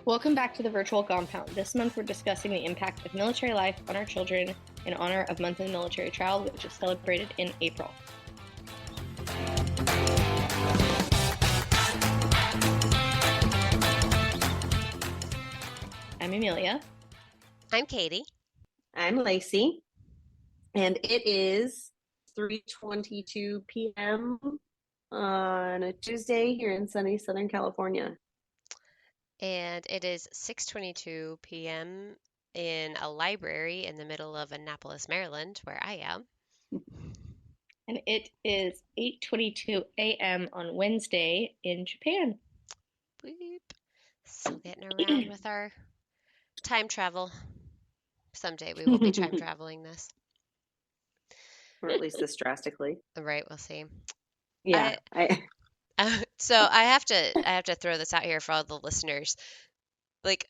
Welcome back to the Virtual Compound. This month we're discussing the impact of military life on our children in honor of Month of the Military Child, which is celebrated in April. I'm Amelia. I'm Katie. I'm Lacey. And it is 3:22 p.m. on a Tuesday here in sunny Southern California. And it is 6:22 p.m. in a library in the middle of Annapolis, Maryland, where I am. And it is 8:22 a.m. on Wednesday in Japan. Boop. Still getting around with our time travel. Someday we will be time traveling this. Or at least this drastically. Right, we'll see. Yeah. So I have to throw this out here for all the listeners. Like,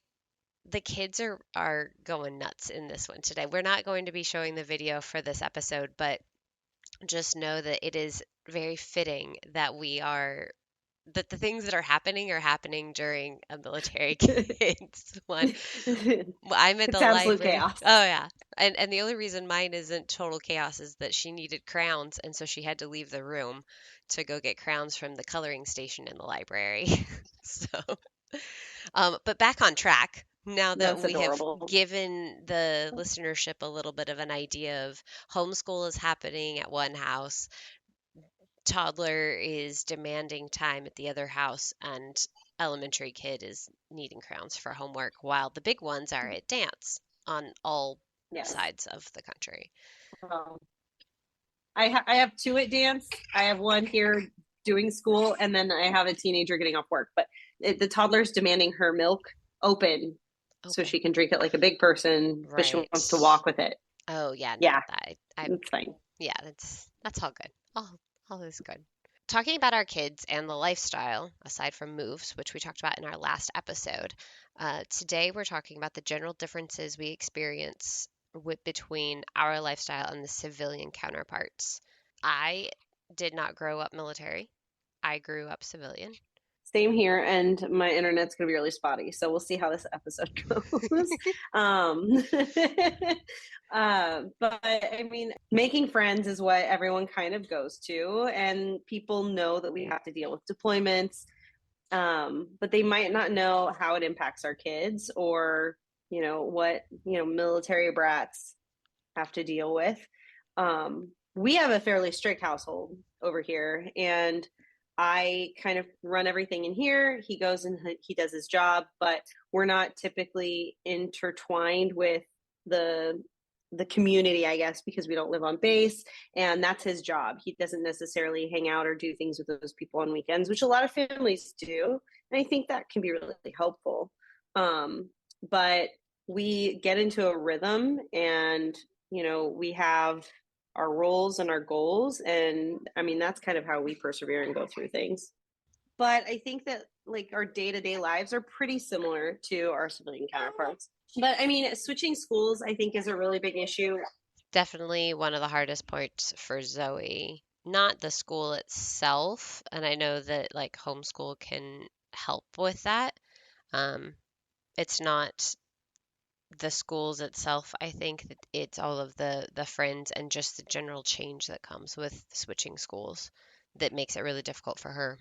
the kids are going nuts in this one today. We're not going to be showing the video for this episode, but just know that it is very fitting that that the things that are happening during a military kids one. I'm at It's the absolute library. chaos. Oh yeah. And the only reason mine isn't total chaos is that she needed crowns, and so she had to leave the room to go get crowns from the coloring station in the library. So but back on track. Now that That's we have adorable. given the listenership a little bit of an idea of homeschool is happening at one house, toddler is demanding time at the other house, and elementary kid is needing crowns for homework, while the big ones are at dance on all Yes. sides of the country. I have two at dance. I have one here doing school, and then I have a teenager getting off work. But the toddler's demanding her milk open so she can drink it like a big person, but she Right. wants to walk with it. Oh yeah, no, Yeah. I It's fine. yeah, that's all good. All is good. Talking about our kids and the lifestyle, aside from moves, which we talked about in our last episode, today we're talking about the general differences we experience between our lifestyle and the civilian counterparts. I did not grow up military. I grew up civilian. Same here, and my internet's gonna be really spotty, so we'll see how this episode goes. But I mean, making friends is what everyone kind of goes to, and people know that we have to deal with deployments, but they might not know how it impacts our kids, or what military brats have to deal with. We have a fairly strict household over here, and I kind of run everything in here. He goes and he does his job, but we're not typically intertwined with the community, I guess, because we don't live on base, and that's his job. He doesn't necessarily hang out or do things with those people on weekends, which a lot of families do, and I think that can be really helpful. But we get into a rhythm, and we have our roles and our goals, and I mean that's kind of how we persevere and go through things. But I think that like our day-to-day lives are pretty similar to our civilian counterparts. But I mean, switching schools I think is a really big issue. Definitely one of the hardest parts for Zoe. Not the school itself, and I know that like homeschool can help with that. It's not the schools itself. I think that it's all of the friends and just the general change that comes with switching schools that makes it really difficult for her.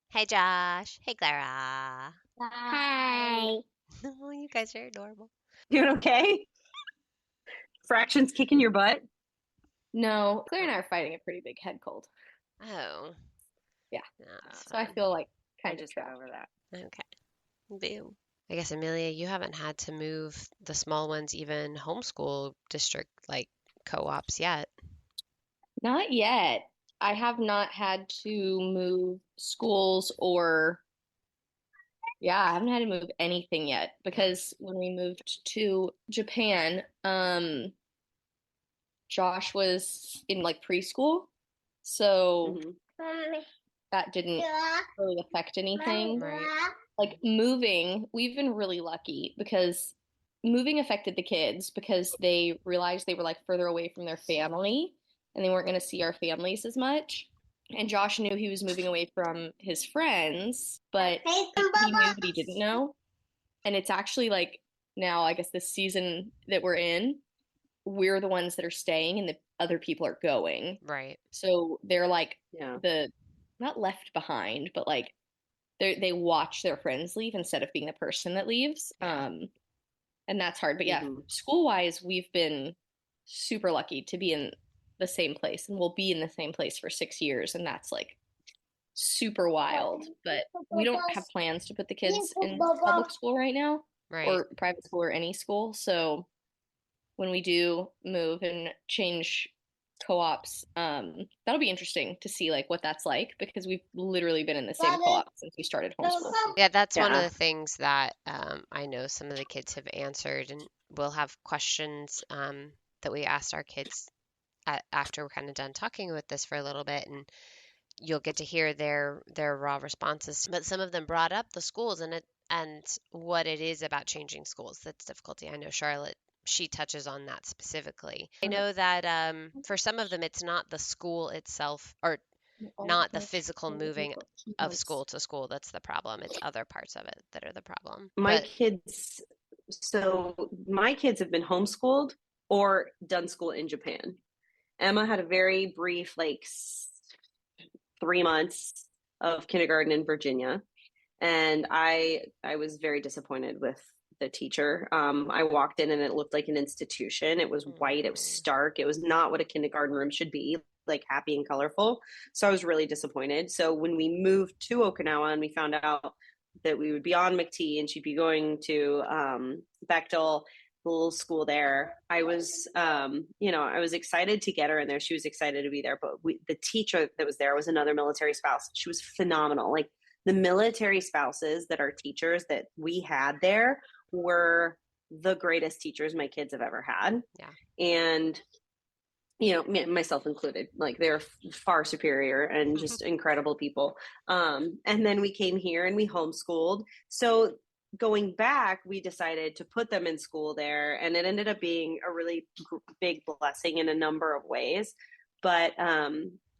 Hey Josh. Hey Clara. Hi. Oh, you guys are adorable. Doing okay? Fractions kicking your butt? No, Claire and I are fighting a pretty big head cold. Oh. Yeah. That's So I fun. feel like I kind of just got trapped. over that. Okay. Boo. I guess Amelia, you haven't had to move the small ones, even homeschool district like co-ops yet. Not yet. I have not had to move schools I haven't had to move anything yet because when we moved to Japan, Josh was in like preschool, so that didn't really affect anything. Right. Like moving, we've been really lucky because moving affected the kids because they realized they were like further away from their family and they weren't going to see our families as much. And Josh knew he was moving away from his friends, but he knew what he didn't know. And it's actually like now, I guess this season that we're in, we're the ones that are staying and the other people are going. Right. So they're like Yeah. the not left behind, but like they watch their friends leave instead of being the person that leaves. Yeah. And that's hard. But yeah, hmm school wise, we've been super lucky to be in the same place, and we'll be in the same place for 6 years, and that's like super wild. But we don't have plans to put the kids in public school right now Right. or private school or any school. So when we do move and change co-ops, that'll be interesting to see like what that's like because we've literally been in the same co-op since we started homeschool. Yeah, that's one of Yeah. the things that I know some of the kids have answered, and we'll have questions that we asked our kids after we're kind of done talking with this for a little bit, and you'll get to hear their raw responses. But some of them brought up the schools and what it is about changing schools that's difficulty. I know Charlotte, she touches on that specifically. I know that for some of them it's not the school itself or not the physical moving of school to school that's the problem. It's other parts of it that are the problem. My But kids, so my kids have been homeschooled or done school in Japan. Emma had a very brief, like 3 months of kindergarten in Virginia, and I was very disappointed with the teacher. I walked in and it looked like an institution. It was white, it was stark, it was not what a kindergarten room should be, like happy and colorful. So I was really disappointed. So when we moved to Okinawa and we found out that we would be on McTee and she'd be going to Bechtel, the little school there, I was I was excited to get her in there. She was excited to be there, but the teacher that was there was another military spouse. She was phenomenal. Like the military spouses that are teachers that we had there were the greatest teachers my kids have ever had. Yeah. And myself included, like they're far superior and just incredible people. And then we came here and we homeschooled. So going back, we decided to put them in school there, and it ended up being a really big blessing in a number of ways. But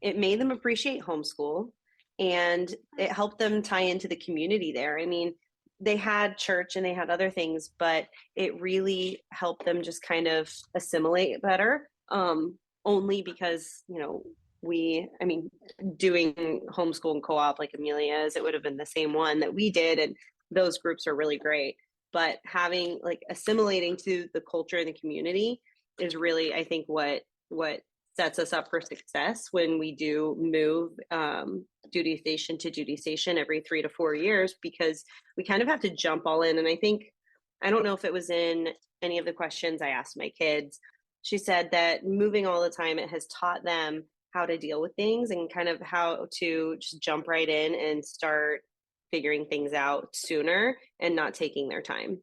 it made them appreciate homeschool, and it helped them tie into the community there. I mean, they had church and they had other things, but it really helped them just kind of assimilate better. Only because doing homeschool and co-op like Amelia's, it would have been the same one that we did, and those groups are really great. But having like assimilating to the culture and the community is really, I think, what sets us up for success when we do move duty station to duty station every 3 to 4 years, because we kind of have to jump all in. And I don't know if it was in any of the questions I asked my kids. She said that moving all the time, it has taught them how to deal with things and kind of how to just jump right in and start figuring things out sooner and not taking their time.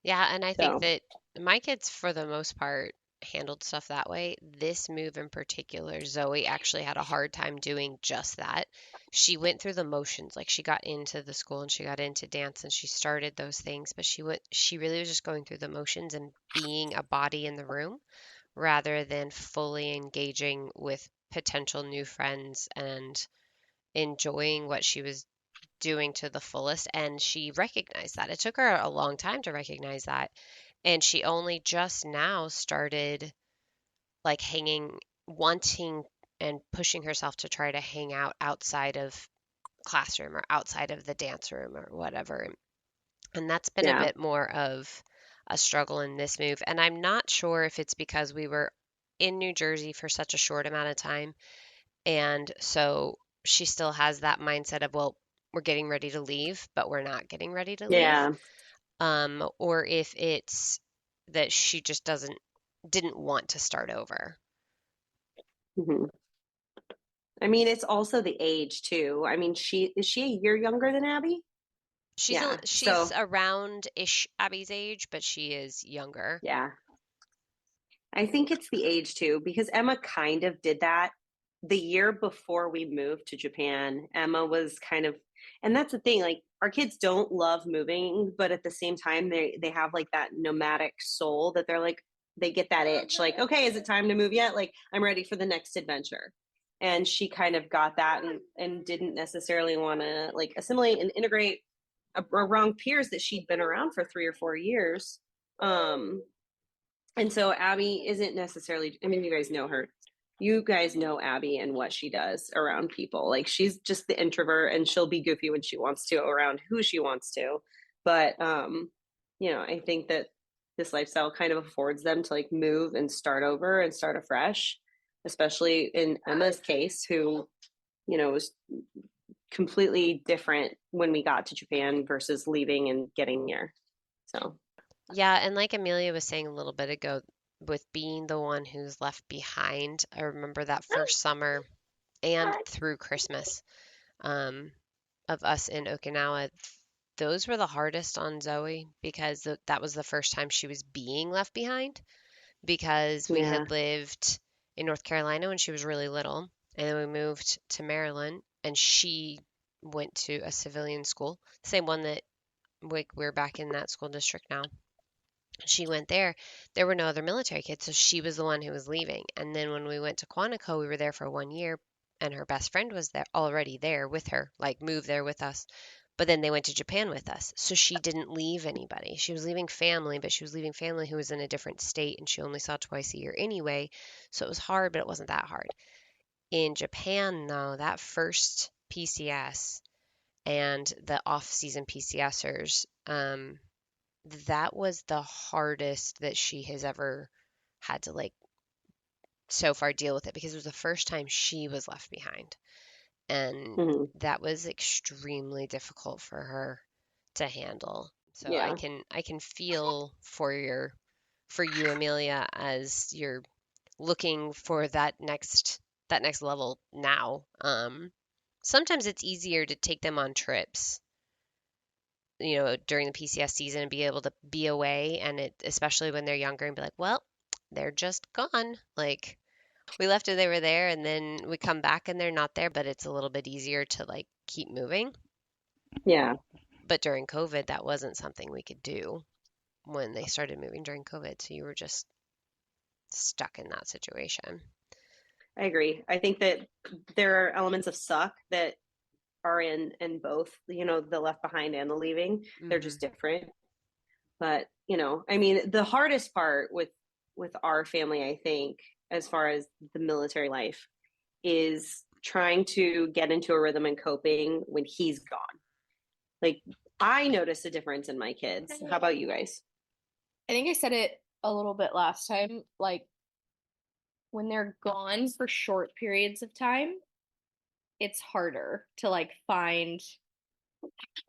Yeah, and I think So, that my kids, for the most part, handled stuff that way. This move in particular, Zoe actually had a hard time doing just that. She went through the motions, like she got into the school and she got into dance and she started those things, but she really was just going through the motions and being a body in the room rather than fully engaging with potential new friends and enjoying what she was doing to the fullest. And she recognized that. It took her a long time to recognize that. And she only just now started like wanting and pushing herself to try to hang out outside of classroom or outside of the dance room or whatever. And that's been a yeah. bit more of a struggle in this move. And I'm not sure if it's because we were in New Jersey for such a short amount of time. And so she still has that mindset of, well, we're getting ready to leave, but we're not getting ready to leave. Yeah. Or if it's that she just didn't want to start over. hmm I mean, it's also the age too. I mean, is she a year younger than Abby? Yeah. She's So, around-ish Abby's age, but she is younger. yeah. I think it's the age too, because Emma kind of did that the year before we moved to Japan. Emma was kind of, and that's the thing, like our kids don't love moving, but at the same time, they have like that nomadic soul that they're like, they get that itch, like, okay, is it time to move yet? Like, I'm ready for the next adventure. and she kind of got that and didn't necessarily want to like assimilate and integrate around peers that she'd been around for 3 or 4 years. And so Abby isn't necessarily, I mean, you guys know her. You guys know Abby and what she does around people. Like she's just the introvert, and she'll be goofy when she wants to around who she wants to. But I think that this lifestyle kind of affords them to like move and start over and start afresh, especially in Emma's case, who, was completely different when we got to Japan versus leaving and getting here. So Yeah, and like Amelia was saying a little bit ago, with being the one who's left behind, I remember that first summer and through Christmas of us in Okinawa. Those were the hardest on Zoe because that was the first time she was being left behind, because we had lived in North Carolina when she was really little, and then we moved to Maryland, and she went to a civilian school, the same one that we're back in that school district now. She went there. There were no other military kids, so she was the one who was leaving. And then when we went to Quantico, we were there for 1 year, and her best friend was there already there with her, like moved there with us. But then they went to Japan with us, so she didn't leave anybody. She was leaving family, but she was leaving family who was in a different state, and she only saw twice a year anyway. So it was hard, but it wasn't that hard. In Japan, though, that first PCS and the off-season PCSers, that was the hardest that she has ever had to like so far deal with it, because it was the first time she was left behind, and that was extremely difficult for her to handle. So I can feel for you, Amelia, as you're looking for that next level now. Sometimes it's easier to take them on trips, during the PCS season, and be able to be away, and especially when they're younger, and be like, well, they're just gone. Like, we left and they were there, and then we come back and they're not there, but it's a little bit easier to like keep moving. Yeah. But during COVID, that wasn't something we could do when they started moving during COVID. So you were just stuck in that situation. I agree. I think that there are elements of suck that are in both, the left behind and the leaving. They're just different. But, I mean, the hardest part with our family, I think, as far as the military life, is trying to get into a rhythm and coping when he's gone. Like, I notice a difference in my kids. How about you guys? I think I said it a little bit last time. Like, when they're gone for short periods of time, it's harder to like find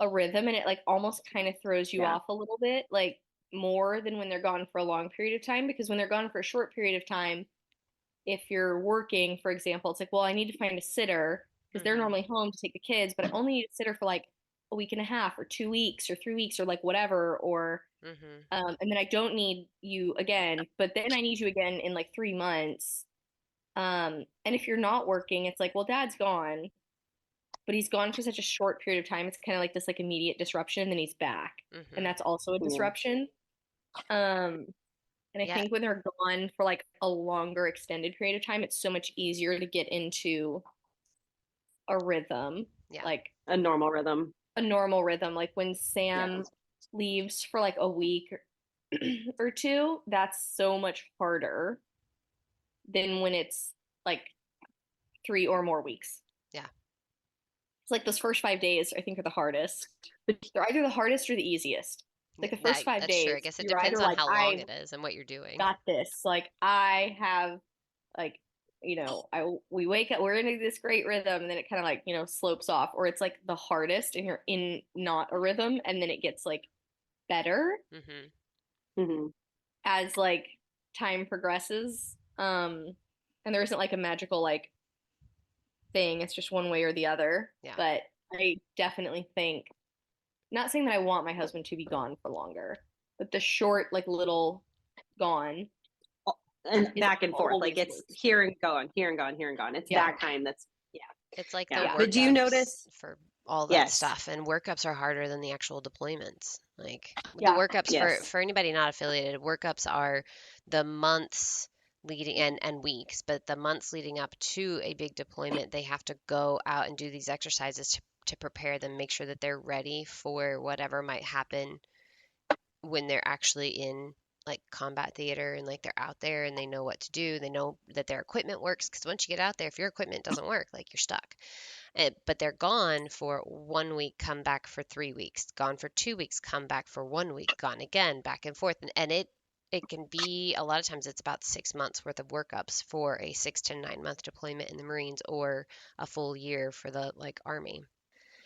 a rhythm, and it like almost kind of throws you off a little bit, like more than when they're gone for a long period of time. Because when they're gone for a short period of time, if you're working, for example, it's like, well, I need to find a sitter because they're normally home to take the kids, but I only need a sitter for like a week and a half or 2 weeks or 3 weeks or like whatever, or and then I don't need you again, but then I need you again in like 3 months. And if you're not working, it's like, well, dad's gone, but he's gone for such a short period of time. It's kind of like this like immediate disruption, and then he's back. And that's also a disruption. And I think when they're gone for like a longer extended period of time, it's so much easier to get into a rhythm, like a normal rhythm. Like when Sam leaves for like a week or two, that's so much harder than when it's like 3 or more weeks. Yeah. It's like those first 5 days, I think, are the hardest. But they're either the hardest or the easiest. Like the first 5 days. True. I guess it depends on how long it is and what you're doing. Got this. Like I have, like, we wake up, we're in this great rhythm, and then it kind of like, slopes off, or it's like the hardest and you're in not a rhythm, and then it gets like better as like time progresses. And there isn't like a magical like thing. It's just one way or the other. Yeah. But I definitely think, not saying that I want my husband to be gone for longer, but the short, like little gone. And back and forth. Like it's here and gone, here and gone, here and gone. It's that kind that's, It's like the workups. But do you notice for all that stuff? And workups are harder than the actual deployments. Like the workups for anybody not affiliated, workups are the months leading and weeks, but the months leading up to a big deployment, they have to go out and do these exercises to prepare them, make sure that they're ready for whatever might happen when they're actually in like combat theater and like they're out there and they know what to do. They know that their equipment works because once you get out there, if your equipment doesn't work, like you're stuck. But they're gone for 1 week, come back for 3 weeks, gone for 2 weeks, come back for 1 week, gone again, back and forth. And it can be a lot of times it's about 6 months worth of workups for a 6 to 9 month deployment in the Marines or a full year for the like Army.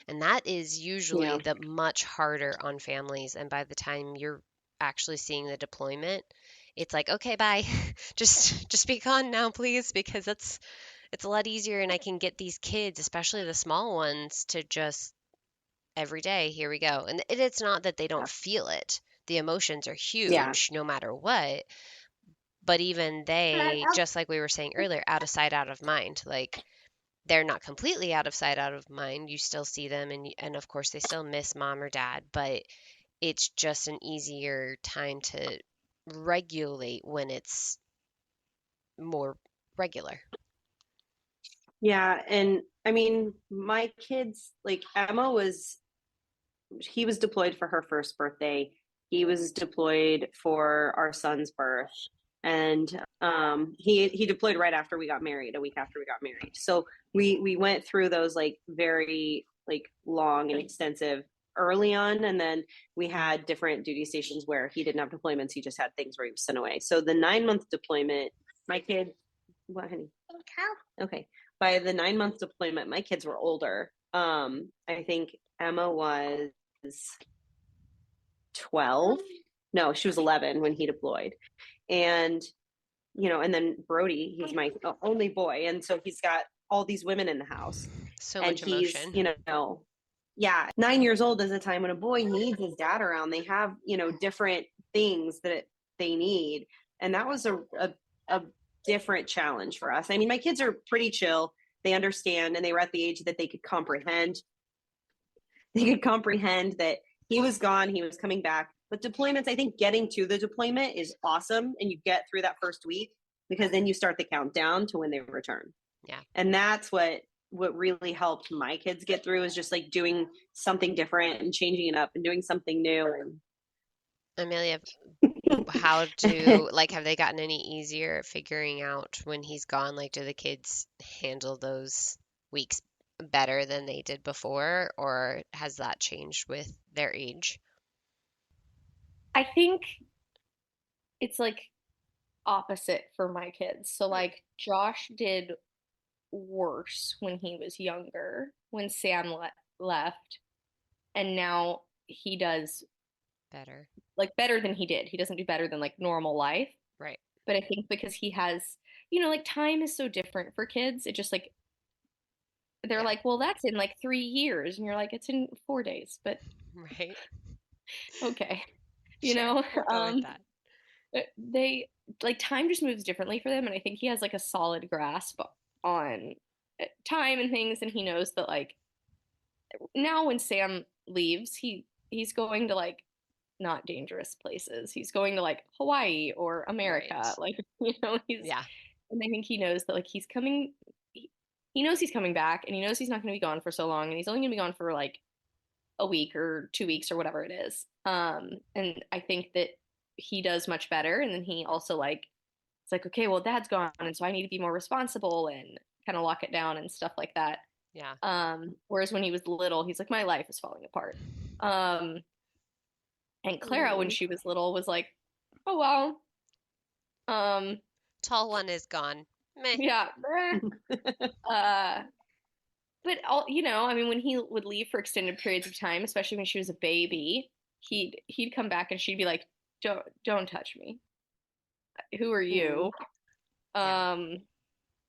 And that is usually Yeah. the much harder on families. And by the time you're actually seeing the deployment, it's like, okay, bye. Just be gone now, please, because it's a lot easier and I can get these kids, especially the small ones, to just every day, here we go. And it's not that they don't feel it. The emotions are Yeah. huge no matter what. But even they, just like we were saying earlier, out of sight, out of mind. Like they're not completely out of sight, out of mind. You still see them and of course they still miss mom or dad, but it's just an easier time to regulate when it's more regular. Yeah. And I mean, my kids, like Emma he was deployed for her first birthday. He was deployed for our son's birth. And he deployed right after we got married, a week after we got married. So we went through those like very like long and extensive early on, and then we had different duty stations where he didn't have deployments. He just had things where he was sent away. So the 9 month deployment, my kid, what, honey? Okay. By the 9 month deployment, my kids were older. I think Emma was 12. No, she was 11 when he deployed. And, and then Brody, he's my only boy. And so he's got all these women in the house. So and much emotion. Yeah, 9 years old is a time when a boy needs his dad around. They have, different things that they need. And that was a different challenge for us. I mean, my kids are pretty chill. They understand, and they were at the age that they could comprehend. They could comprehend that he was gone, he was coming back. But deployments, I think getting to the deployment is awesome, and you get through that first week because then you start the countdown to when they return. Yeah. And that's what really helped my kids get through, is just like doing something different and changing it up and doing something new. And Amelia, have they gotten any easier at figuring out when he's gone? Like, do the kids handle those weeks better than they did before, or has that changed with their age? I think it's like opposite for my kids. So like Josh did worse when he was younger, when Sam left, and now he does better. Like better than he did. He doesn't do better than like normal life. Right. But I think because he has, like time is so different for kids. It just like they're like, well, that's in like 3 years, and you're like, it's in 4 days. But right. Okay, Sure, we'll go with that. They like time just moves differently for them, and I think he has like a solid grasp on time and things, and he knows that like now when Sam leaves, he's going to like not dangerous places. He's going to like Hawaii or America. Right. Like, he's Yeah. And I think he knows that like he's coming. He knows he's coming back, and he knows he's not going to be gone for so long, and he's only going to be gone for like a week or 2 weeks or whatever it is. And I think that he does much better. And then he also like it's like, okay, well, dad's gone, and so I need to be more responsible and kind of lock it down and stuff like that. Yeah. Whereas when he was little, he's like, my life is falling apart. And Clara, when she was little, was like, oh well. Tall one is gone. Meh. Yeah. But I mean, when he would leave for extended periods of time, especially when she was a baby, he'd come back and she'd be like, don't touch me. Who are you? Yeah.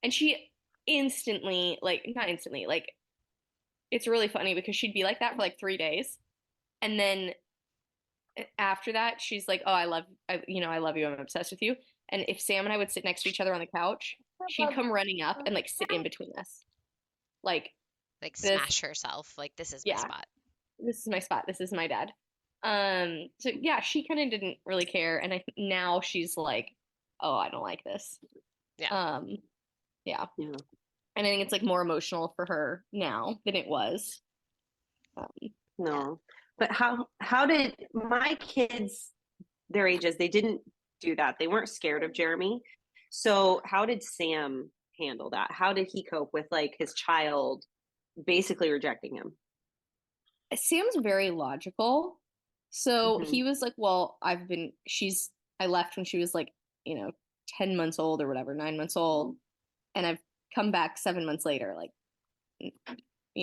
And she instantly, like, not instantly, like, it's really funny because she'd be like that for like 3 days, and then after that, she's like, oh, I love you, I'm obsessed with you. And if Sam and I would sit next to each other on the couch, she'd come running up and like sit in between us, like smash herself, like, this is my spot. This is my spot. This is my dad. So yeah, she kind of didn't really care, and now she's like, oh, I don't like this. Yeah. Yeah. Yeah. And I think it's like more emotional for her now than it was. No. But how did my kids, their ages, they didn't do that. They weren't scared of Jeremy. So how did Sam handle that? How did he cope with like his child basically rejecting him? Sam's very logical. So Mm-hmm. he was like, well, I left when she was like, 10 months old or whatever, 9 months old. And I've come back 7 months later. Like, He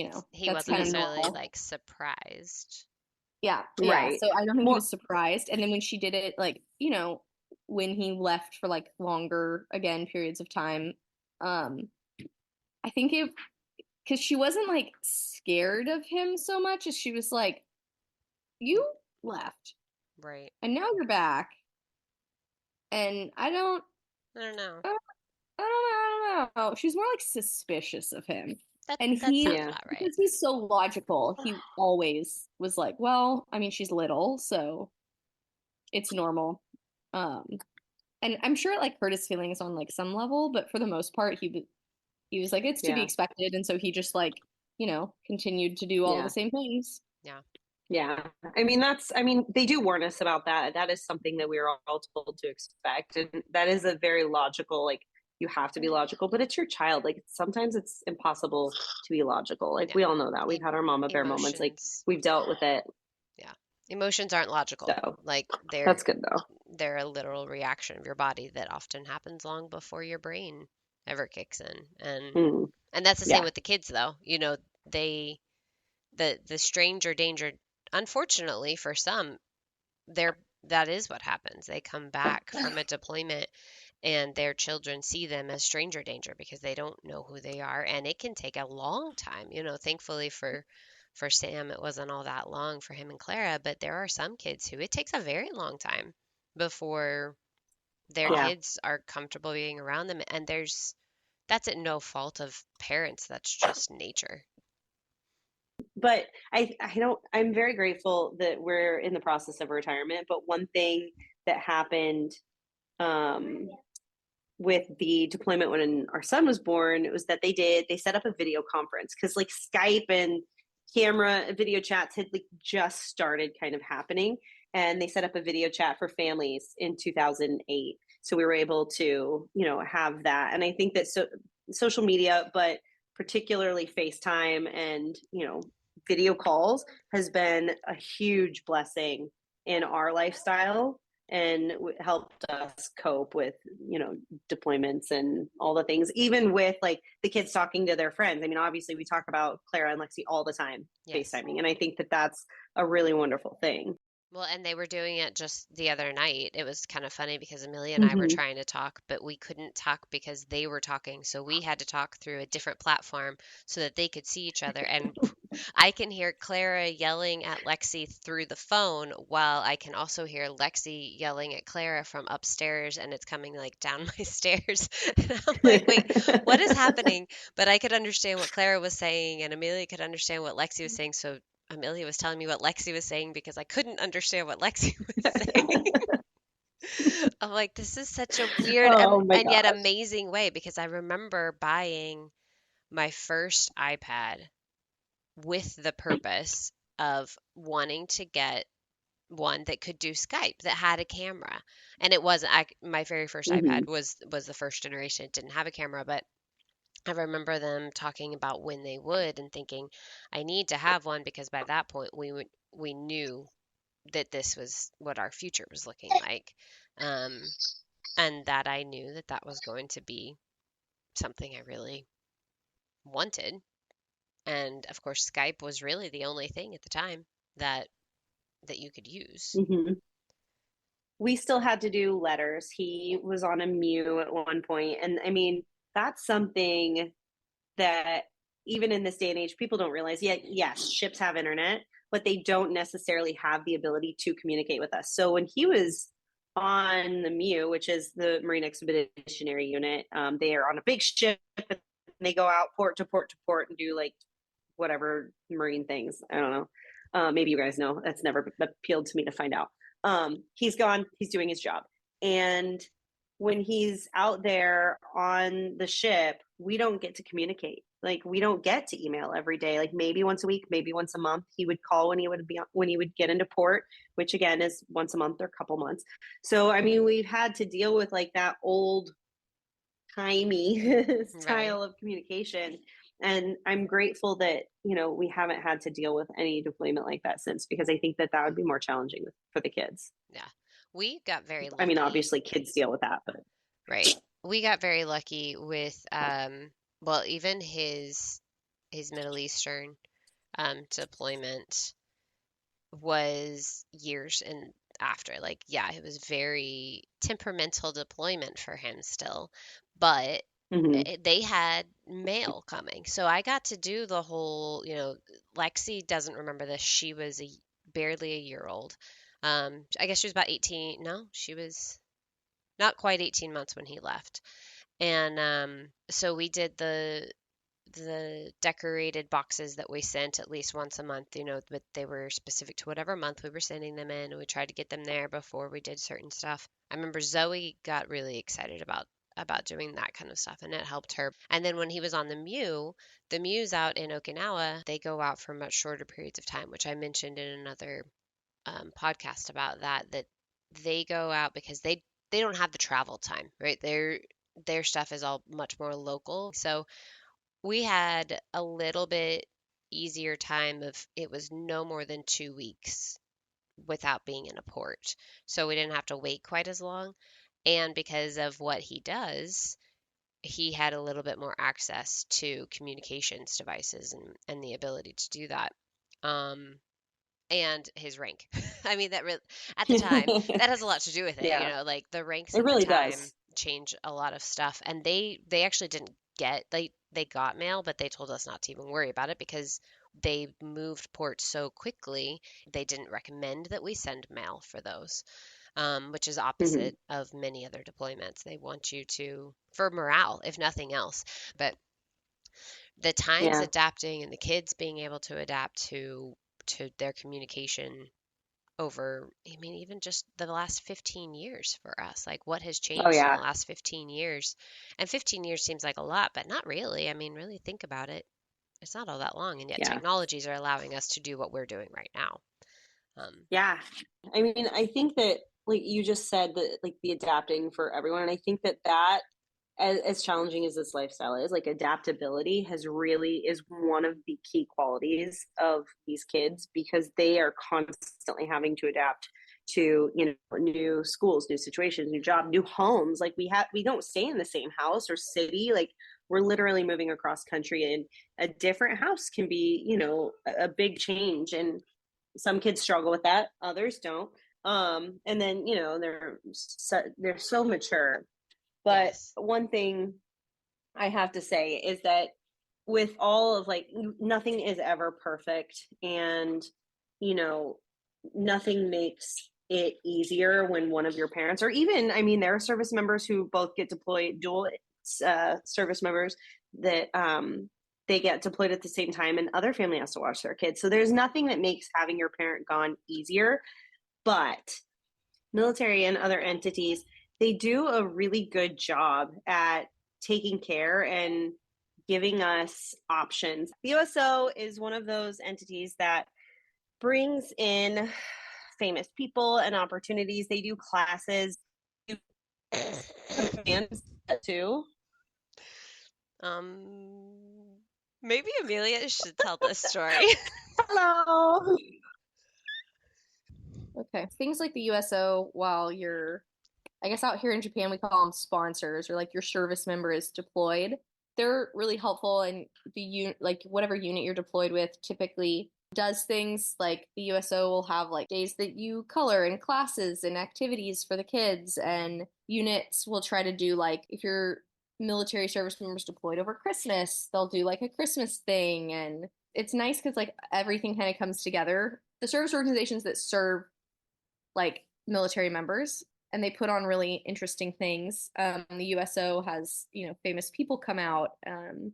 that's wasn't kind of necessarily normal. like surprised. Yeah. Yeah. Right. So I don't think he More, was surprised. And then when she did it, like, when he left for like longer, again, periods of time, um, I think because she wasn't like scared of him so much as she was like, you left Right. and now you're back. And I don't know. I don't know. She's more like suspicious of him. And That sounds yeah. about right. because he's so logical, he always was like, well, I mean, she's little, so it's normal. Um, and I'm sure it like hurt his feelings on like some level, but for the most part, he was like, it's to be Yeah. expected, and so he just like, continued to do all the Yeah. same things. Yeah. Yeah. I mean, they do warn us about that. That is something that we are all told to expect. And that is a very logical, like, you have to be logical, but it's your child. Like, sometimes it's impossible to be logical. Like, Yeah. we all know that. We've had our mama bear moments. Like, Emotions. we've dealt with it. Yeah. Emotions aren't logical. So Like that's good, though. they're a literal reaction of your body that often happens long before your brain ever kicks in. And that's the same Yeah. with the kids though. They the stranger danger, unfortunately for some, that is what happens. They come back from a deployment and their children see them as stranger danger because they don't know who they are, and it can take a long time. Thankfully for Sam it wasn't all that long for him and Clara, but there are some kids who it takes a very long time before their Yeah. kids are comfortable being around them, and that's at no fault of parents. That's just nature. But I'm very grateful that we're in the process of retirement. But one thing that happened with the deployment when our son was born, it was that they set up a video conference because like Skype and camera video chats had like just started kind of happening, and they set up a video chat for families in 2008. So we were able to have that. And I think that social media, but particularly FaceTime and video calls, has been a huge blessing in our lifestyle and helped us cope with deployments and all the things, even with like the kids talking to their friends. I mean, obviously we talk about Clara and Lexi all the time, Yes. FaceTiming, and I think that that's a really wonderful thing. Well, and they were doing it just the other night. It was kind of funny because Amelia and I were trying to talk, but we couldn't talk because they were talking. So we had to talk through a different platform so that they could see each other. And I can hear Clara yelling at Lexi through the phone while I can also hear Lexi yelling at Clara from upstairs, and it's coming like down my stairs. And I'm like, wait, what is happening? But I could understand what Clara was saying, and Amelia could understand what Lexi was saying. So Amelia was telling me what Lexi was saying because I couldn't understand what Lexi was saying. I'm like, this is such a weird Oh my and yet gosh. amazing way, because I remember buying my first iPad with the purpose of wanting to get one that could do Skype, that had a camera. And it wasn't, my very first iPad was the first generation. It didn't have a camera, but I remember them talking about when they would and thinking, I need to have one because by that point we knew that this was what our future was looking like. And that I knew that that was going to be something I really wanted. And of course, Skype was really the only thing at the time that you could use. We still had to do letters. He was on a Mew at one point, and I mean, that's something that even in this day and age, people don't realize. Yet, yes, ships have internet, but they don't necessarily have the ability to communicate with us. So when he was on the Mew, which is the Marine Expeditionary Unit, they are on a big ship and they go out port to port to port and do like whatever Marine things. I don't know. Maybe you guys know. That's never appealed to me to find out. He's gone. He's doing his job, and when he's out there on the ship, we don't get to communicate. Like, we don't get to email every day. Like, maybe once a week, maybe once a month. He would call when he would get into port, which again is once a month or a couple months. So I mean, we've had to deal with like that old timey style of communication. And I'm grateful that, we haven't had to deal with any deployment like that since, because I think that would be more challenging for the kids. Yeah. We got very lucky. I mean, obviously kids deal with that, but. Right. We got very lucky with, well, even his Middle Eastern deployment was years and after. Like, yeah, it was very temperamental deployment for him still, but they had mail coming. So I got to do the whole, Lexi doesn't remember this. She was barely a year old. I guess she was about 18. No, she was not quite 18 months when he left. And so we did the decorated boxes that we sent at least once a month, but they were specific to whatever month we were sending them in, and we tried to get them there before we did certain stuff. I remember Zoe got really excited about doing that kind of stuff, and it helped her. And then when he was on the Mews out in Okinawa, they go out for much shorter periods of time, which I mentioned in another podcast about that they go out because they don't have the travel time, right? Their stuff is all much more local. So we had a little bit easier time of it was no more than 2 weeks without being in a port. So we didn't have to wait quite as long. And because of what he does, he had a little bit more access to communications devices and the ability to do that. And his rank. I mean, that really, at the time, that has a lot to do with it. Yeah. Like the ranks It at really the time does. change a lot of stuff. And they actually didn't get, they got mail, but they told us not to even worry about it because they moved ports so quickly. They didn't recommend that we send mail for those, which is opposite of many other deployments. They want you to, for morale, if nothing else. But the times adapting and the kids being able to adapt to their communication over, I mean, even just the last 15 years for us, like what has changed in the last 15 years. And 15 years seems like a lot, but not really. I mean, really think about it. It's not all that long, and yet technologies are allowing us to do what we're doing right now. I mean, I think that, like you just said, that like the adapting for everyone, and I think that as challenging as this lifestyle is, like adaptability is one of the key qualities of these kids, because they are constantly having to adapt to, new schools, new situations, new job, new homes. Like we don't stay in the same house or city. Like, we're literally moving across country, and a different house can be, a big change. And some kids struggle with that, others don't. And then, they're so mature. But one thing I have to say is that with all of, like, nothing is ever perfect, and nothing makes it easier when one of your parents, or even, I mean, there are service members who both get deployed, dual service members that they get deployed at the same time, and other family has to watch their kids. So there's nothing that makes having your parent gone easier. But military and other entities, they do a really good job at taking care and giving us options. The USO is one of those entities that brings in famous people and opportunities. They do classes too. Maybe Amelia should tell this story. Hello. Okay. Things like the USO, while you're, I guess out here in Japan, we call them sponsors, or like your service member is deployed. They're really helpful, and like whatever unit you're deployed with typically does things like the USO will have like days that you color and classes and activities for the kids, and units will try to do, like, if your military service members deployed over Christmas, they'll do like a Christmas thing. And it's nice because like everything kind of comes together. The service organizations that serve like military members, and they put on really interesting things. The USO has, famous people come out, and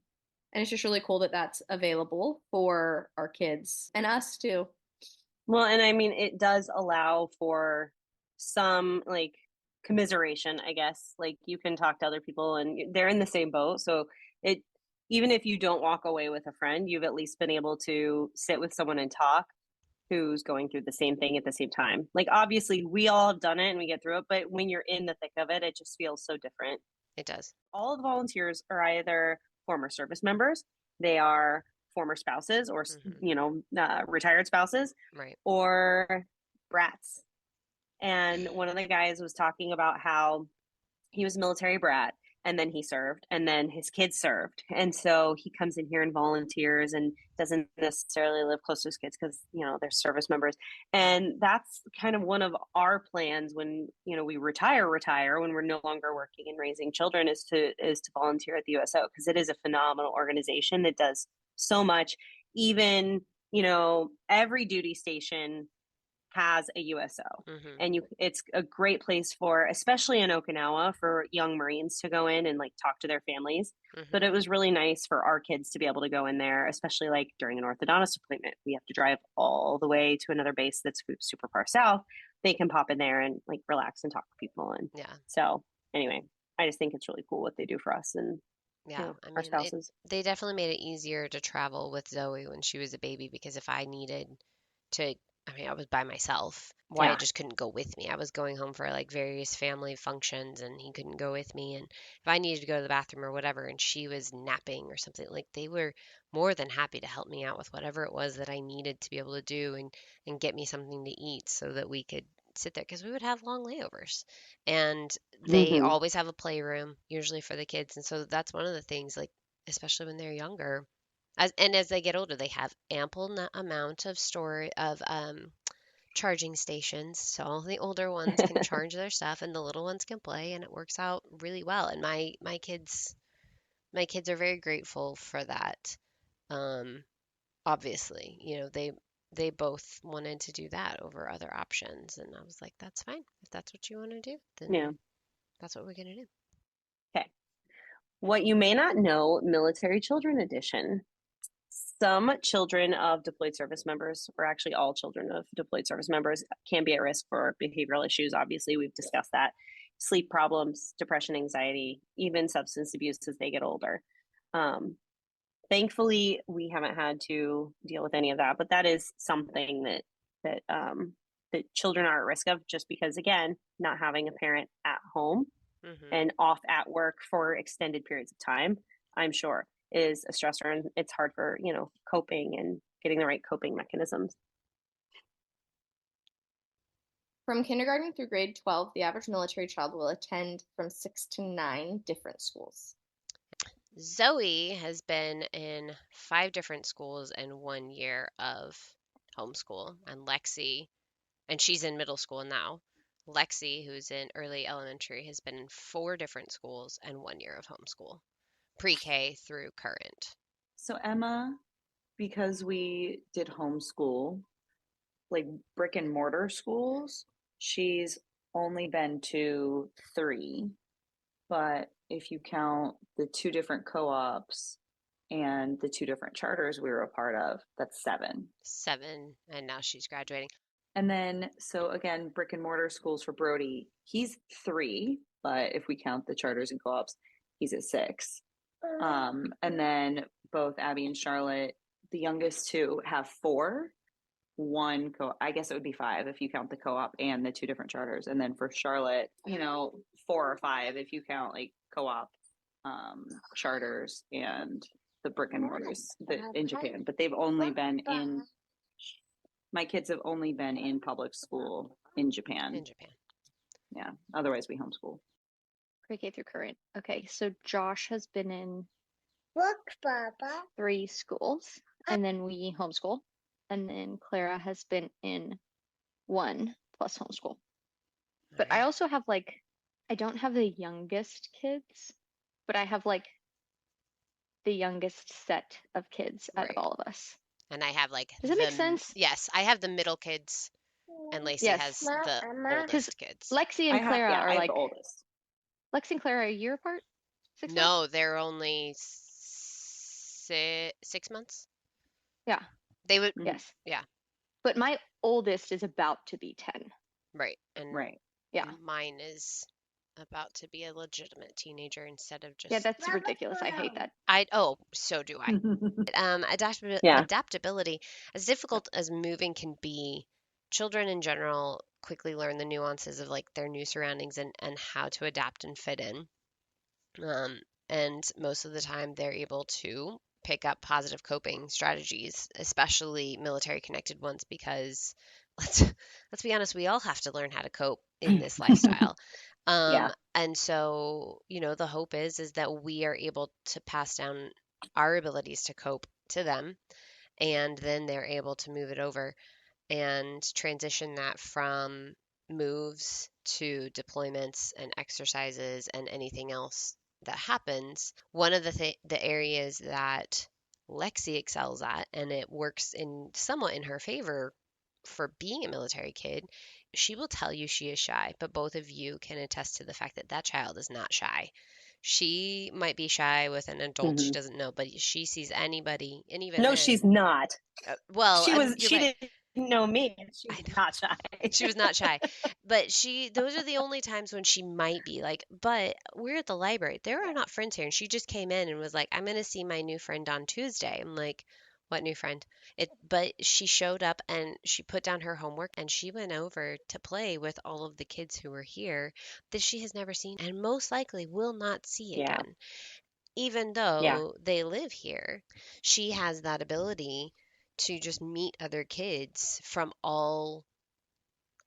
it's just really cool that that's available for our kids and us too. Well, and I mean, it does allow for some like commiseration, I guess. Like you can talk to other people and they're in the same boat. So it, even if you don't walk away with a friend, you've at least been able to sit with someone and talk who's going through the same thing at the same time. Like obviously we all have done it and we get through it, but when you're in the thick of it, it just feels so different. It does. All of the volunteers are either former service members, they are former spouses or retired spouses, Right. or brats. And one of the guys was talking about how he was a military brat and then he served and then his kids served, and so he comes in here and volunteers and doesn't necessarily live close to his kids because they're service members. And that's kind of one of our plans when we retire when we're no longer working and raising children, is to volunteer at the USO, because it is a phenomenal organization that does so much. Even every duty station has a USO, and it's a great place for, especially in Okinawa, for young Marines to go in and like talk to their families. But it was really nice for our kids to be able to go in there, especially like during an orthodontist appointment. We have to drive all the way to another base that's super far south. They can pop in there and like relax and talk to people. And so anyway, I just think it's really cool what they do for us and our spouses. They definitely made it easier to travel with Zoe when she was a baby, because if I needed to, I was by myself. Wyatt just couldn't go with me. I was going home for like various family functions and he couldn't go with me. And if I needed to go to the bathroom or whatever and she was napping or something, like they were more than happy to help me out with whatever it was that I needed to be able to do and get me something to eat so that we could sit there, because we would have long layovers. And they always have a playroom, usually for the kids. And so that's one of the things, like, especially when they're younger, as they get older, they have ample amount of charging stations, so the older ones can charge their stuff and the little ones can play, and it works out really well. And my kids are very grateful for that. Obviously, they both wanted to do that over other options, and I was like, that's fine. If that's what you want to do, then that's what we're gonna do. Okay. What you may not know, Military Children Edition. Some children of deployed service members, or actually all children of deployed service members, can be at risk for behavioral issues. Obviously, we've discussed that. Sleep problems, depression, anxiety, even substance abuse as they get older. Thankfully, we haven't had to deal with any of that, but that is something that children are at risk of, just because, again, not having a parent at home and off at work for extended periods of time, I'm sure, is a stressor, and it's hard for coping and getting the right coping mechanisms. From kindergarten through grade 12, the average military child will attend from 6 to 9 different schools. Zoe has been in 5 different schools in 1 year of homeschool, and Lexi, and she's in middle school now. Lexi, who's in early elementary, has been in 4 different schools and 1 year of homeschool, pre-K through current. So Emma, because we did homeschool, like brick and mortar schools, she's only been to 3. But if you count the 2 different co-ops and the 2 different charters we were a part of, that's 7. 7, and now she's graduating. And then, so again, brick and mortar schools for Brody, he's 3, but if we count the charters and co-ops, he's at 6. And then both Abby and Charlotte, the youngest 2, have 4. I guess it would be 5 if you count the co-op and the 2 different charters. And then for Charlotte, 4 or 5 if you count like co-op, charters and the brick and mortars in Japan. But they've only been my kids have only been in public school in Japan. Yeah. Otherwise we homeschool. Pre-K through current. Okay, so Josh has been in 3 schools, and then we homeschool. And then Clara has been in 1 plus homeschool. But I also have I don't have the youngest kids, but I have the youngest set of kids out of all of us. And I have Does that make sense? Yes, I have the middle kids, and Lacey has the oldest kids. Lexi and Clara are the oldest. Lexi and Clara are a year apart? 6 months? No, they're only 6 months. Yeah. They would. Yes. Yeah. But my oldest is about to be 10. Right. And right. Yeah. Mine is about to be a legitimate teenager instead of Yeah, just that's ridiculous. I hate that. so do I. Yeah. Adaptability, as difficult as moving can be, children in general quickly learn the nuances of like their new surroundings and how to adapt and fit in. And most of the time they're able to pick up positive coping strategies, especially military connected ones, because let's let's be honest, we all have to learn how to cope in this lifestyle. Yeah. And so, the hope is that we are able to pass down our abilities to cope to them, and then they're able to move it over and transition that from moves to deployments and exercises and anything else that happens. One of the areas that Lexi excels at, and it works in somewhat in her favor for being a military kid, she will tell you she is shy, but both of you can attest to the fact that that child is not shy. She might be shy with an adult she doesn't know, but she sees anybody, and even No, then, she's not. well, you're She right. didn't know me. She I was know. not shy. She was not shy. But those are the only times when she might be like, but we're at the library. There are not friends here. And she just came in and was like, I'm going to see my new friend on Tuesday. I'm like, what new friend? But she showed up and she put down her homework and she went over to play with all of the kids who were here that she has never seen and most likely will not see Yeah. again. Even Yeah. though they live here, she has that ability to just meet other kids from all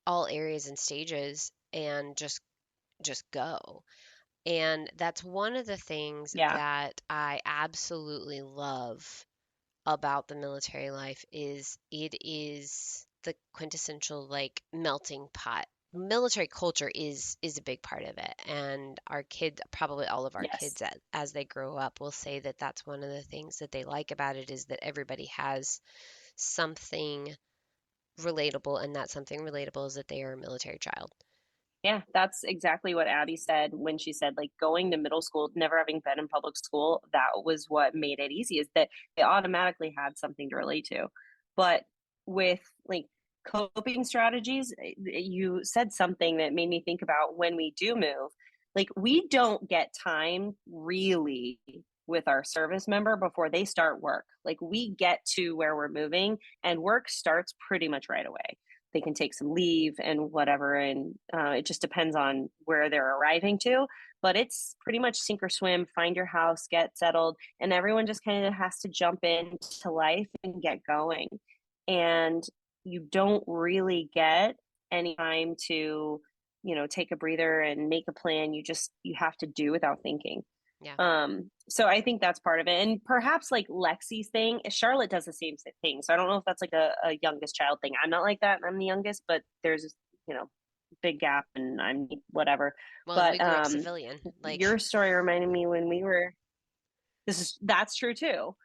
areas and stages and just go. And that's one of the things Yeah. that I absolutely love about the military life is it is the quintessential like melting pot. Military culture is a big part of it, and our kids, probably all of our Yes. kids as they grow up, will say that that's one of the things that they like about it is that everybody has something relatable, and that something relatable is that they are a military child. Yeah, that's exactly what Abby said when she said, like, going to middle school, never having been in public school, that was what made it easy, is that they automatically had something to relate to. But with like coping strategies, you said something that made me think about when we do move. Like, we don't get time really with our service member before they start work. Like, we get to where we're moving, and work starts pretty much right away. They can take some leave and whatever, and it just depends on where they're arriving to, but it's pretty much sink or swim, find your house, get settled, and everyone just kind of has to jump into life and get going. And you don't really get any time to take a breather and make a plan. You have to do without thinking. Yeah. So I think that's part of it. And perhaps like Lexi's thing, Charlotte does the same thing. So I don't know if that's like a youngest child thing. I'm not like that. I'm the youngest, but there's, big gap and I'm whatever. Well, and But we grew up civilian. Like, your story reminded me when that's true too.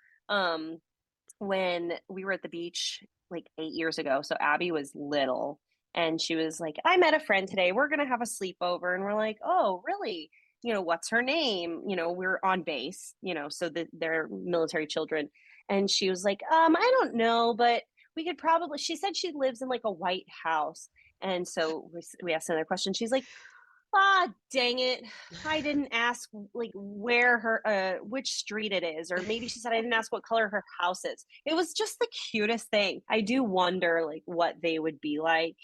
When we were at the beach like 8 years ago. So Abby was little and she was like, I met a friend today. We're going to have a sleepover. And we're like, oh, really? What's her name? We're on base, so that they're military children. And she was like, I don't know, but we could probably, she said she lives in like a white house. And so we asked another question. She's like, dang it. I didn't ask like where which street it is, or maybe she said I didn't ask what color her house is. It was just the cutest thing. I do wonder like what they would be like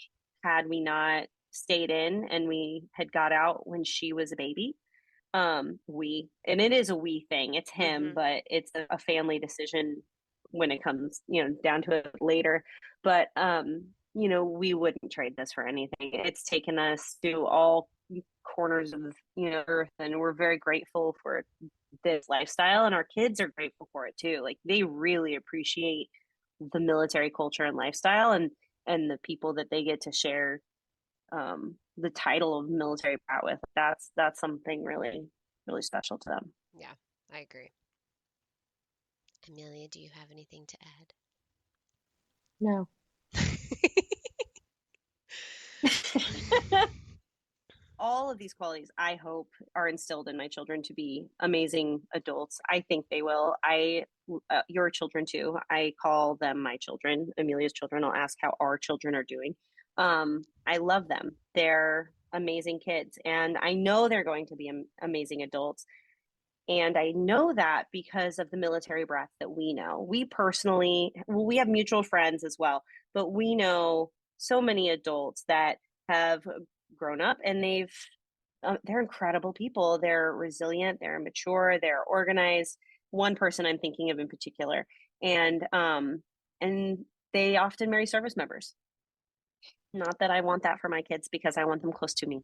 had we not stayed in and we had got out when she was a baby. And it is a we thing. It's him, but it's a family decision when it comes, down to it later. But we wouldn't trade this for anything. It's taken us to all corners of earth, and we're very grateful for this lifestyle, and our kids are grateful for it too. Like, they really appreciate the military culture and lifestyle, and the people that they get to share the title of military brat with. That's something really, really special to them. yeah, I agree. Amelia, do you have anything to add? No. All of these qualities, I hope, are instilled in my children to be amazing adults. I think they will. Your children too. I call them my children, Amelia's children. I'll ask how our children are doing. I love them. They're amazing kids, and I know they're going to be amazing adults. And I know that because of the military brats that we know. We personally, well, we have mutual friends as well, but we know so many adults that have grown up and they're incredible people. They're resilient, they're mature, they're organized. One person I'm thinking of in particular, and they often marry service members. Not that I want that for my kids because I want them close to me.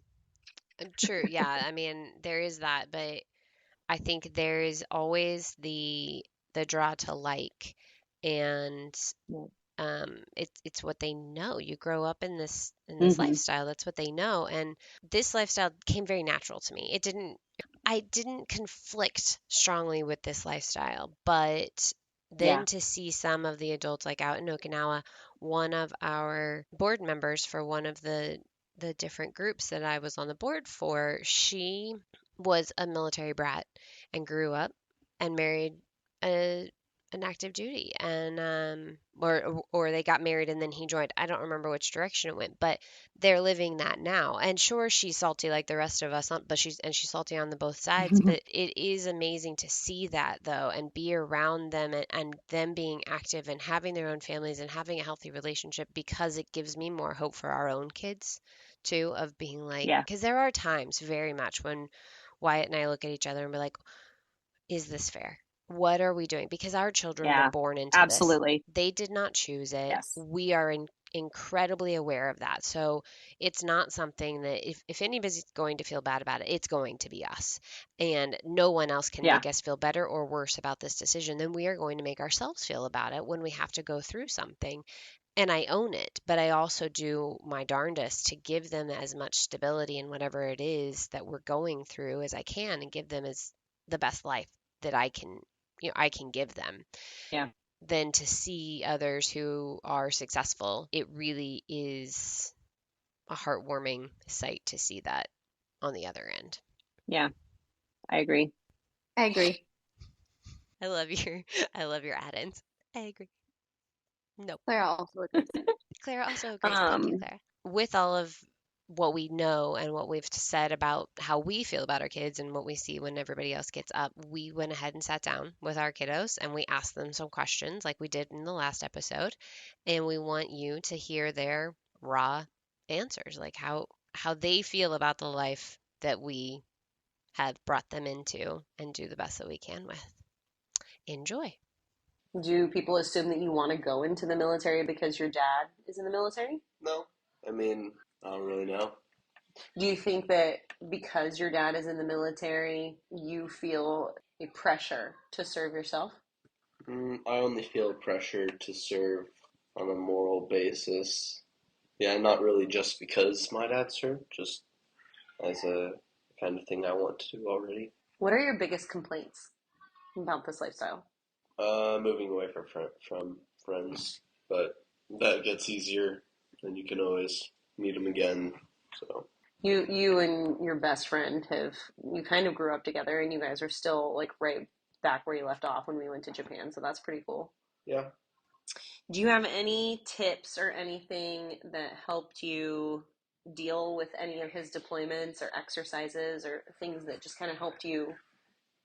True, yeah. I mean, there is that, but I think there is always the draw to like, and it's what they know. You grow up in this Mm-hmm. lifestyle. That's what they know, and this lifestyle came very natural to me. I didn't conflict strongly with this lifestyle, but Yeah. then to see some of the adults like out in Okinawa, one of our board members for one of the different groups that I was on the board for, she was a military brat and grew up and married a an active duty, and or they got married and then he joined. I don't remember which direction it went, but they're living that now. And sure, she's salty like the rest of us, but she's salty on the both sides. But it is amazing to see that though, and be around them, and them being active and having their own families and having a healthy relationship, because it gives me more hope for our own kids too, of being like, Yeah. because there are times very much when Wyatt and I look at each other and be like, is this fair? What are we doing? Because our children were Yeah. born into this. Absolutely. They did not choose it. Yes. We are incredibly aware of that. So it's not something that if anybody's going to feel bad about it, it's going to be us. And no one else can Yeah. make us feel better or worse about this decision than we are going to make ourselves feel about it when we have to go through something. And I own it, but I also do my darndest to give them as much stability in whatever it is that we're going through as I can, and give them as the best life that I can give them. Yeah. Than to see others who are successful. It really is a heartwarming sight to see that on the other end. Yeah. I agree. I agree. I love your add-ins. I agree. Nope. Clara also agrees. Clara also agrees. Thank you, Clara. With all of what we know and what we've said about how we feel about our kids and what we see when everybody else gets up, we went ahead and sat down with our kiddos and we asked them some questions like we did in the last episode. And we want you to hear their raw answers, like how they feel about the life that we have brought them into, and do the best that we can with. Enjoy. Do people assume that you want to go into the military because your dad is in the military? No, I mean, I don't really know. Do you think that because your dad is in the military, you feel a pressure to serve yourself? I only feel pressure to serve on a moral basis. Yeah, not really just because my dad served, just as a kind of thing I want to do already. What are your biggest complaints about this lifestyle? Moving away from friends, but that gets easier, and you can always meet them again. So You and your best friend you kind of grew up together, and you guys are still like right back where you left off when we went to Japan, so that's pretty cool. yeah. Do you have any tips or anything that helped you deal with any of his deployments or exercises or things that just kind of helped you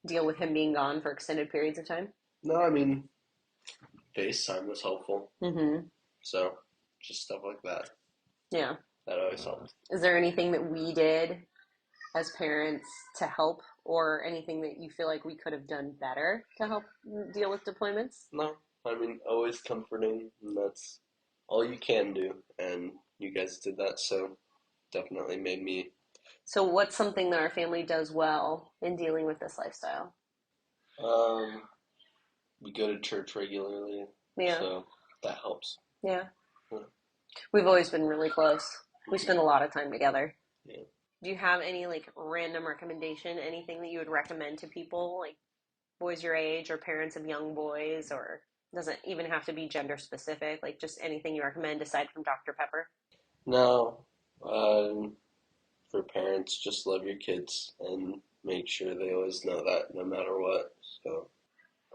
deal with him being gone for extended periods of time? No, I mean, FaceTime was helpful. Mm-hmm. So just stuff like that. Yeah. That always helped. Is there anything that we did as parents to help, or anything that you feel like we could have done better to help deal with deployments? No, I mean, always comforting, and that's all you can do. And you guys did that, so definitely made me. So what's something that our family does well in dealing with this lifestyle? We go to church regularly, Yeah. so that helps. Yeah. Yeah. We've always been really close. We spend a lot of time together. Yeah. Do you have any like random recommendation, anything that you would recommend to people, like boys your age or parents of young boys, or doesn't even have to be gender specific, like just anything you recommend aside from Dr. Pepper? No, for parents, just love your kids and make sure they always know that no matter what. So,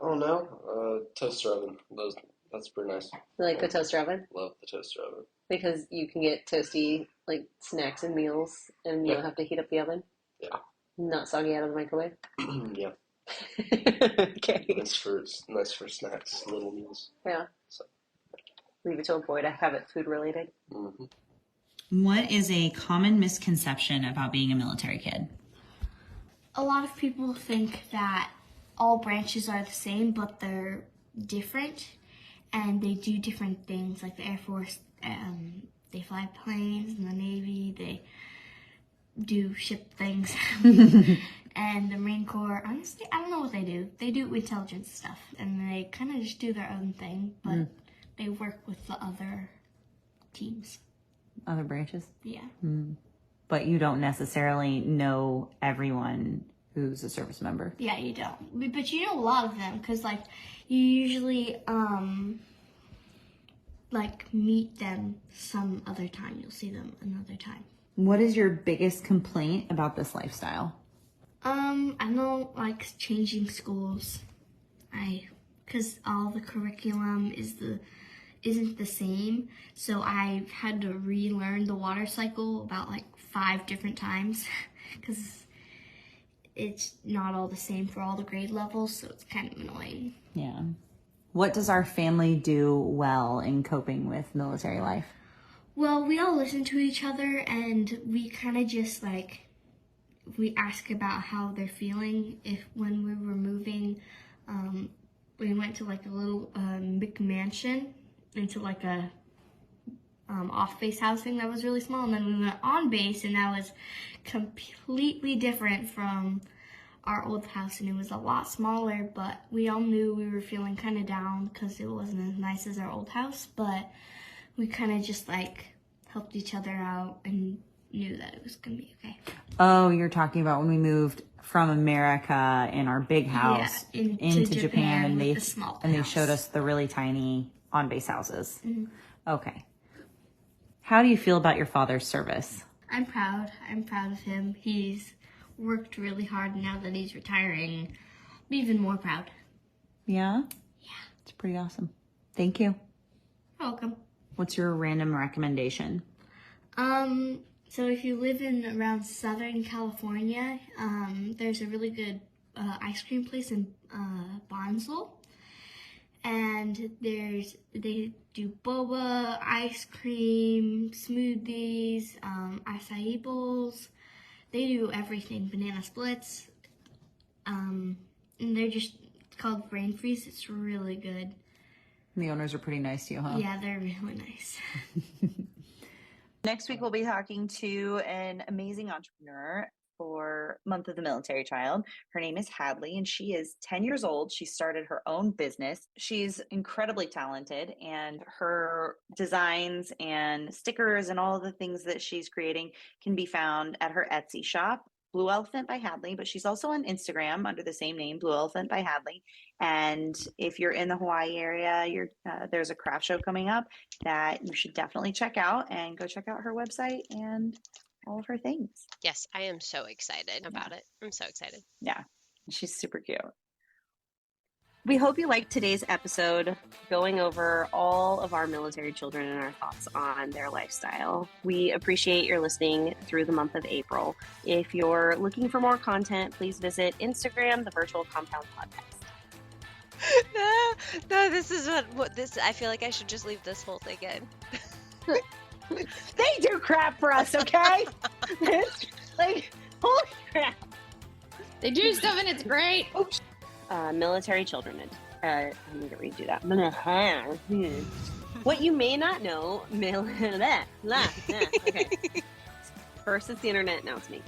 oh no, toaster oven. That's pretty nice. You like the toaster oven? Love the toaster oven. Because you can get toasty like snacks and meals, and you don't have to heat up the oven? Yeah. Not soggy out of the microwave? Yeah. Okay. Nice for snacks, little meals. Yeah. So. Leave it to a boy to have it food related. Mm-hmm. What is a common misconception about being a military kid? A lot of people think that all branches are the same, but they're different, and they do different things. Like the Air Force, they fly planes, and the Navy, they do ship things. And the Marine Corps, honestly, I don't know what they do. They do intelligence stuff, and they kind of just do their own thing, but they work with the other teams. Other branches? Yeah. But you don't necessarily know everyone who's a service member. Yeah, you don't. But you know a lot of them, because, like, you usually, like, meet them some other time. You'll see them another time. What is your biggest complaint about this lifestyle? I don't like changing schools. Because all the curriculum isn't the same. So I've had to relearn the water cycle about like 5 different times because it's not all the same for all the grade levels. So it's kind of annoying. Yeah. What does our family do well in coping with military life? Well, we all listen to each other, and we kind of just like, we ask about how they're feeling. When we were moving, we went to like a little McMansion into like a off-base housing that was really small, and then we went on base, and that was completely different from our old house, and it was a lot smaller, but we all knew we were feeling kind of down because it wasn't as nice as our old house, but we kind of just like helped each other out and knew that it was gonna be okay. Oh, you're talking about when we moved from America in our big house into Japan and they showed us the really tiny on-base houses. Okay. How do you feel about your father's service? I'm proud. I'm proud of him. He's worked really hard. Now that he's retiring, I'm even more proud. Yeah? Yeah. It's pretty awesome. Thank you. You're welcome. What's your random recommendation? So if you live in around Southern California, there's a really good ice cream place in Bonsall. And they do boba, ice cream, smoothies, acai bowls. They do everything, banana splits. And it's called Rain Freeze. It's really good. The owners are pretty nice to you, huh? Yeah, they're really nice. Next week, we'll be talking to an amazing entrepreneur for Month of the Military Child. Her name is Hadley, and she is 10 years old. She started her own business. She's incredibly talented, and her designs and stickers and all of the things that she's creating can be found at her Etsy shop, Blue Elephant by Hadley, but she's also on Instagram under the same name, Blue Elephant by Hadley. And if you're in the Hawaii area, there's a craft show coming up that you should definitely check out, and go check out her website and all of her things. Yes, I am so excited about it. I'm so excited. Yeah, she's super cute. We hope you liked today's episode, going over all of our military children and our thoughts on their lifestyle. We appreciate your listening through the month of April. If you're looking for more content, please visit Instagram, the Virtual Compound Podcast. No, this is what this. I feel like I should just leave this whole thing in. They do crap for us, okay? Like, holy crap. They do stuff and it's great. Oops. Military children. I need to redo that. What you may not know, okay. First it's the internet, now it's me.